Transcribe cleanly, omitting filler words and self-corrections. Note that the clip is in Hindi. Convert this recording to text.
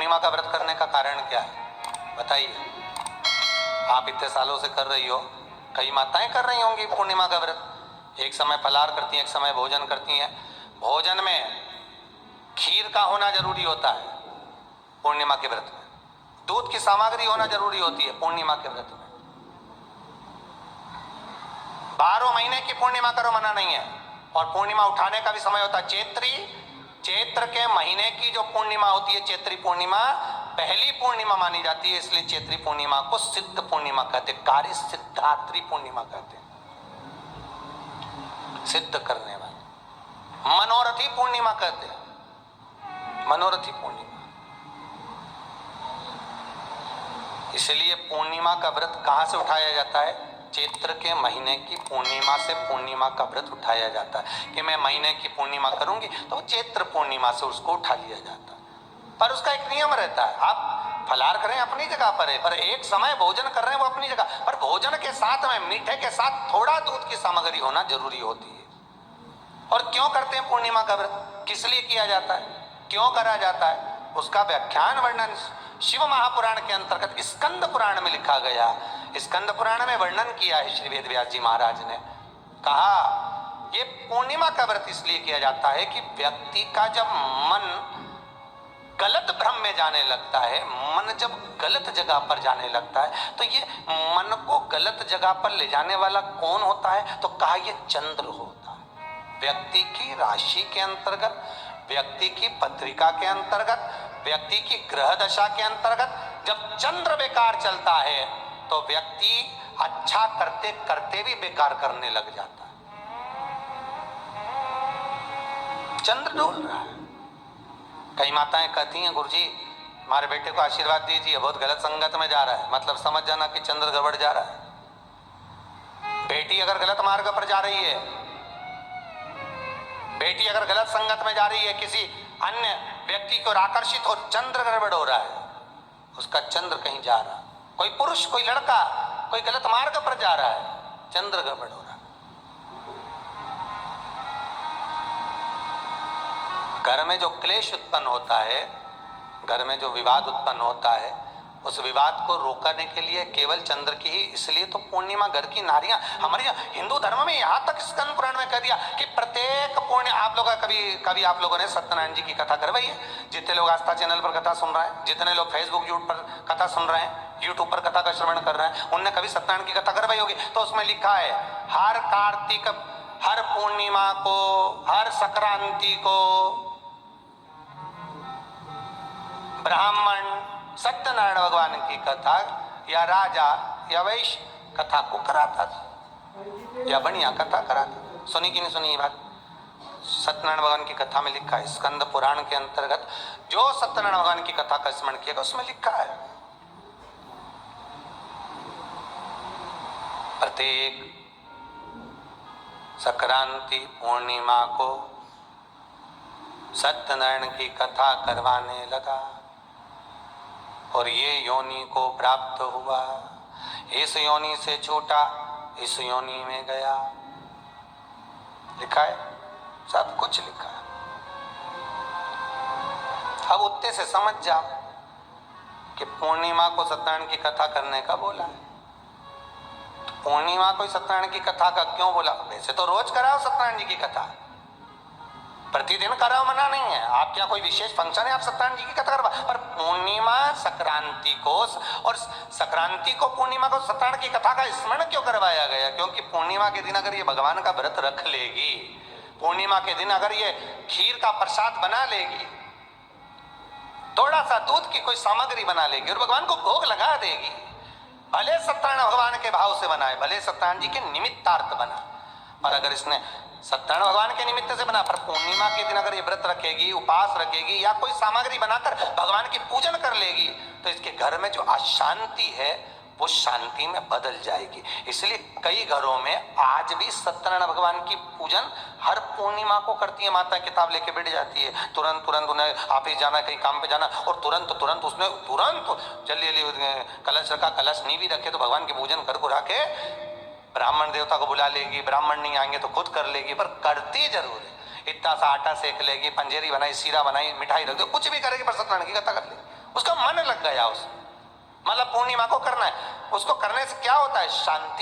पूर्णिमा का व्रत करने का कारण क्या है बताइए? आप इतने सालों से कर रही हो, कई माताएं कर रही होंगी पूर्णिमा का व्रत। एक समय फलाहार करती हैं, एक समय भोजन करती हैं। भोजन में खीर का होना जरूरी होता है पूर्णिमा के व्रत में, दूध की सामग्री होना जरूरी होती है पूर्णिमा के व्रत में। 12 महीने की पूर्णिमा करो, मना नहीं है। और पूर्णिमा उठाने का भी समय होता है चैत्री, चैत्र के महीने की जो पूर्णिमा होती है, चैत्री पूर्णिमा पहली पूर्णिमा मानी जाती है, इसलिए चैत्री पूर्णिमा को सिद्ध पूर्णिमा कहते हैं, कार्य सिद्धात्री पूर्णिमा कहते हैं, सिद्ध करने वाली। मनोरथी पूर्णिमा कहते हैं, मनोरथी पूर्णिमा। इसलिए पूर्णिमा का व्रत कहां से उठाया जाता है? चैत्र के महीने की पूर्णिमा से पूर्णिमा का व्रत उठाया जाता है कि मैं महीने की पूर्णिमा करूंगी तो चैत्र पूर्णिमा से उसको उठा लिया जाता है। पर उसका एक नियम रहता है, आप फलाहार करें अपनी जगह पर है, पर एक समय भोजन कर रहे हैं वो अपनी जगह पर, भोजन के साथ में मीठे के साथ थोड़ा दूध की सामग्री होना जरूरी होती है। और क्यों करते हैं पूर्णिमा का व्रत, किस लिए किया जाता है, क्यों करा जाता है, उसका व्याख्यान वर्णन शिव महापुराण के अंतर्गत स्कंद पुराण में लिखा गया। स्कंद पुराण में वर्णन किया है श्री वेदव्यास जी महाराज ने, कहा ये पूर्णिमा का व्रत इसलिए किया जाता है कि व्यक्ति का जब मन गलत भ्रम में जाने लगता है, मन जब गलत जगह पर जाने लगता है, तो ये मन को गलत जगह पर ले जाने वाला कौन होता है? तो कहा ये चंद्र होता है। व्यक्ति की राशि के अंतर्गत, व्यक्ति की पत्रिका के अंतर्गत, व्यक्ति की ग्रह दशा के अंतर्गत जब चंद्र बेकार चलता है तो व्यक्ति अच्छा करते करते भी बेकार करने लग जाता है। चंद्र डोल रहा है। कई माताएं कहती हैं गुरुजी हमारे बेटे को आशीर्वाद दीजिए, बहुत गलत संगत में जा रहा है, मतलब समझ जाना कि चंद्र गड़बड़ जा रहा है। बेटी अगर गलत मार्ग पर जा रही है, बेटी अगर गलत संगत में जा रही है, किसी अन्य व्यक्ति को आकर्षित हो, चंद्र गड़बड़ हो रहा है, उसका चंद्र कहीं जा रहा है। कोई पुरुष, कोई लड़का कोई गलत मार्ग पर जा रहा है, चंद्र गड़बड़ हो रहा है। घर में जो क्लेश उत्पन्न होता है, घर में जो विवाद उत्पन्न होता है, उस विवाद को रोकने के लिए केवल चंद्र की ही, इसलिए तो पूर्णिमा घर की नारियां, हमारे हिंदू धर्म में यहाँ तक स्कंद पुराण में कह दिया कि प्रत्येक पूर्ण, आप लोग कभी आप लोगों ने सत्यनारायण जी की कथा करवाई है? जितने लोग आस्था चैनल पर कथा सुन रहे हैं, जितने लोग फेसबुक यूट्यूब पर कथा सुन रहे हैं, यूट्यूब पर कथा का श्रवण कर रहे हैं, उनने कभी सत्यनारायण की कथा करवाई होगी। तो उसमें लिखा है हर कार्तिक, हर पूर्णिमा को, हर संक्रांति को ब्राह्मण सत्यनारायण भगवान की कथा या राजा या वैश्य कथा को कराता था या बढ़िया कथा कराता। सुनी कि नहीं सुनी ये बात? सत्यनारायण भगवान की कथा में लिखा है, स्कंद पुराण के अंतर्गत जो सत्यनारायण भगवान की कथा का स्मरण किया उसमें लिखा है प्रत्येक संक्रांति पूर्णिमा को सत्यनारायण की कथा करवाने लगा और ये योनि को प्राप्त हुआ, इस योनि से छूटा, इस योनि में गया। लिखा है, सब कुछ लिखा है। अब उत्ते से समझ जाओ कि पूर्णिमा को सत्यनारायण की कथा करने का बोला है। तो पूर्णिमा को सत्यनारायण की कथा का क्यों बोला? वैसे तो रोज कराओ सत्यनारायण जी की कथा, प्रतिदिन कराओ, मना नहीं है। आप क्या कोई विशेष फंक्शन है आप सत्यनारायण जी की कथा करवा, पर पूर्णिमा संक्रांति को और संक्रांति को पूर्णिमा को सत्यनारायण की कथा का स्मरण क्यों करवाया गया? क्योंकि पूर्णिमा के दिन अगर ये भगवान का व्रत रख लेगी, पूर्णिमा के दिन अगर ये खीर का प्रसाद बना लेगी, थोड़ा सा दूध की कोई सामग्री बना लेगी और भगवान को भोग लगा देगी, भले सत्यनारायण भगवान के भाव से बनाए, भले सत्यनारायण जी के निमित्तार्थ बना, पर अगर इसने सत्यनारायण भगवान के निमित्त से बना, पर पूर्णिमा के दिन अगर ये व्रत रखेगी, उपास रखेगी या कोई सामग्री बनाकर भगवान की पूजन कर लेगी, तो इसके घर में जो अशांति है वो शांति में बदल जाएगी। इसलिए कई घरों में आज भी सत्यनारायण भगवान की पूजन हर पूर्णिमा को करती है। माता किताब लेके बैठ जाती है, तुरंत तुरंत उन्हें ऑफिस जाना, कहीं काम पे जाना, और तुरंत तुरंत उसने तुरंत जल्दी कलश रखा, कलश नहीं भी रखे तो भगवान की पूजन कर को रखे, ब्राह्मण देवता को बुला लेगी, ब्राह्मण नहीं आएंगे तो खुद कर लेगी, पर करती जरूर है। इतना सा आटा सेक लेगी, पंजेरी बनाई, सीरा बनाई, मिठाई रख दो, कुछ भी करेगी, पर सत्यनारायण की कथा कर लेगी। उसका मन लग गया उसमें, मतलब पूर्णिमा को करना है। उसको करने से क्या होता है? शांति